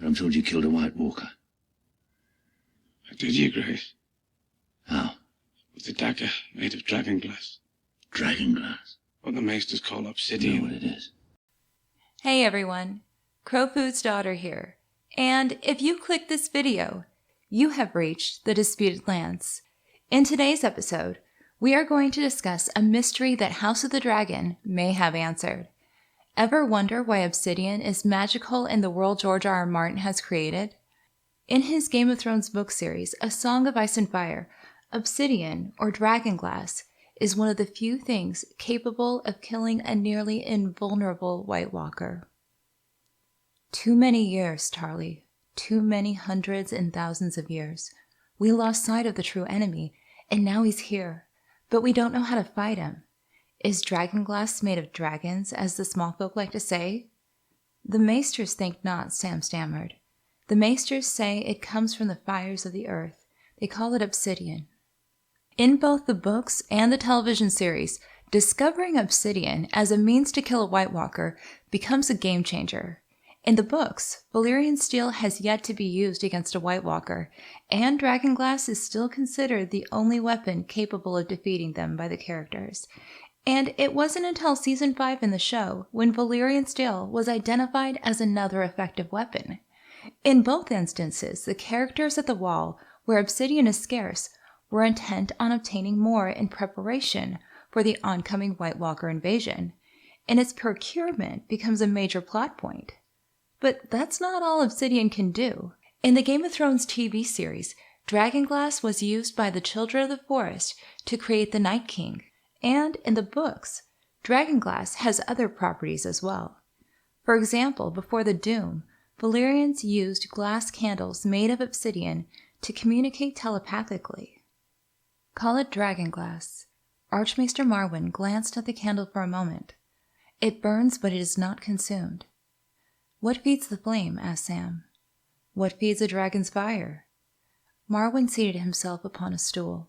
But I'm told you killed a White Walker. Did you, Grace? How? With a dagger made of dragonglass. Dragonglass? What the m-maesters call You know obsidian. what it is. Hey everyone, Crowfood's daughter here. And if you click this video, you have reached the Disputed Lands. In today's episode, we are going to discuss a mystery that House of the Dragon may have answered. Ever wonder why obsidian is magical in the world George R. R. Martin has created? In his Game of Thrones book series, A Song of Ice and Fire, obsidian, or dragonglass, is one of the few things capable of killing a nearly invulnerable White Walker. Too many years, Tarly. Too many hundreds and thousands of years. We lost sight of the true enemy, and now he's here. But we don't know how to fight him. Is dragonglass made of dragons, as the smallfolk like to say? The m-maesters think not, Sam stammered. The m-maesters say it comes from the fires of the earth. They call it obsidian. In both the books and the television series, discovering obsidian as a means to kill a White Walker becomes a game changer. In the books, Valyrian steel has yet to be used against a White Walker, and dragonglass is still considered the only weapon capable of defeating them by the characters. And it wasn't until Season 5 in the show when Valyrian steel was identified as another effective weapon. In both instances, the characters at the wall, where obsidian is scarce, were intent on obtaining more in preparation for the oncoming White Walker invasion, and its procurement becomes a major plot point. But that's not all obsidian can do. In the Game of Thrones TV series, dragonglass was used by the Children of the Forest to create the Night King, and in the books, dragonglass has other properties as well. For example, before the Doom, Valyrians used glass candles made of obsidian to communicate telepathically. Call it dragonglass. Archmaester Marwyn glanced at the candle for a moment. It burns, but it is not consumed. What feeds the flame? Asked Sam. What feeds a dragon's fire? Marwyn seated himself upon a stool.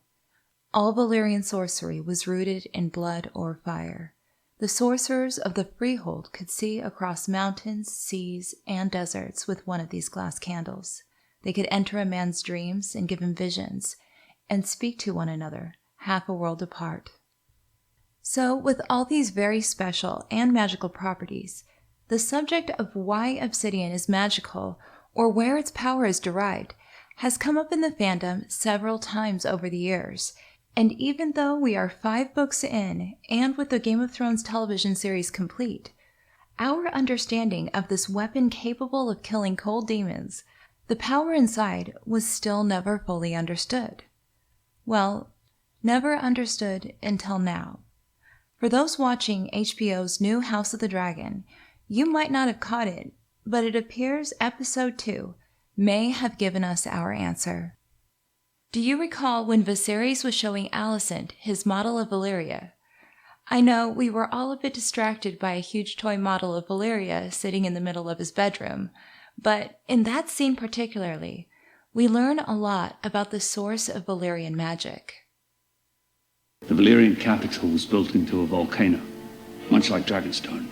All Valyrian sorcery was rooted in blood or fire. The sorcerers of the Freehold could see across mountains, seas, and deserts with one of these glass candles. They could enter a man's dreams and give him visions, and speak to one another, half a world apart. So, with all these very special and magical properties, the subject of why obsidian is magical, or where its power is derived, has come up in the fandom several times over the years, and even though we are 5 books in, and with the Game of Thrones television series complete, our understanding of this weapon capable of killing cold demons, the power inside, was still never fully understood. Well, never understood until now. For those watching HBO's new House of the Dragon, you might not have caught it, but it appears Episode 2 may have given us our answer. Do you recall when Viserys was showing Alicent his model of Valyria? I know we were all a bit distracted by a huge toy model of Valyria sitting in the middle of his bedroom, but in that scene particularly, we learn a lot about the source of Valyrian magic. The Valyrian capital was built into a volcano, much like Dragonstone.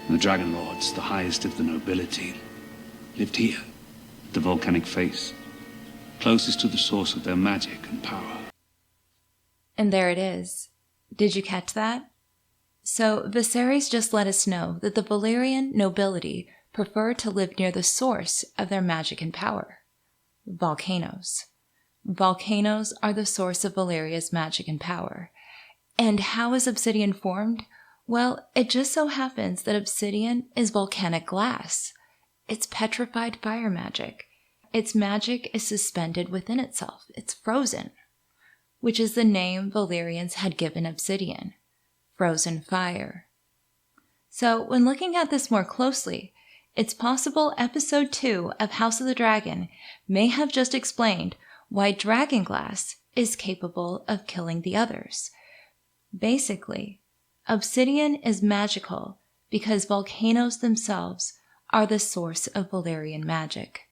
And the Dragon Lords, the highest of the nobility, lived here, at the volcanic face, closest to the source of their magic and power. And there it is. Did you catch that? So Viserys just let us know that the Valyrian nobility prefer to live near the source of their magic and power. Volcanoes. Volcanoes are the source of Valyria's magic and power. And how is obsidian formed? Well, it just so happens that obsidian is volcanic glass. It's petrified fire magic. Its magic is suspended within itself. It's frozen, which is the name Valyrians had given obsidian, frozen fire. So when looking at this more closely, it's possible Episode 2 of House of the Dragon may have just explained why dragonglass is capable of killing the others. Basically, obsidian is magical because volcanoes themselves are the source of Valyrian magic.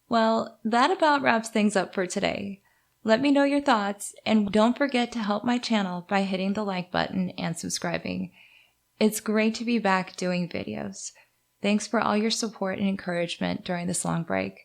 Well, that about wraps things up for today. Let me know your thoughts, and don't forget to help my channel by hitting the like button and subscribing. It's great to be back doing videos. Thanks for all your support and encouragement during this long break.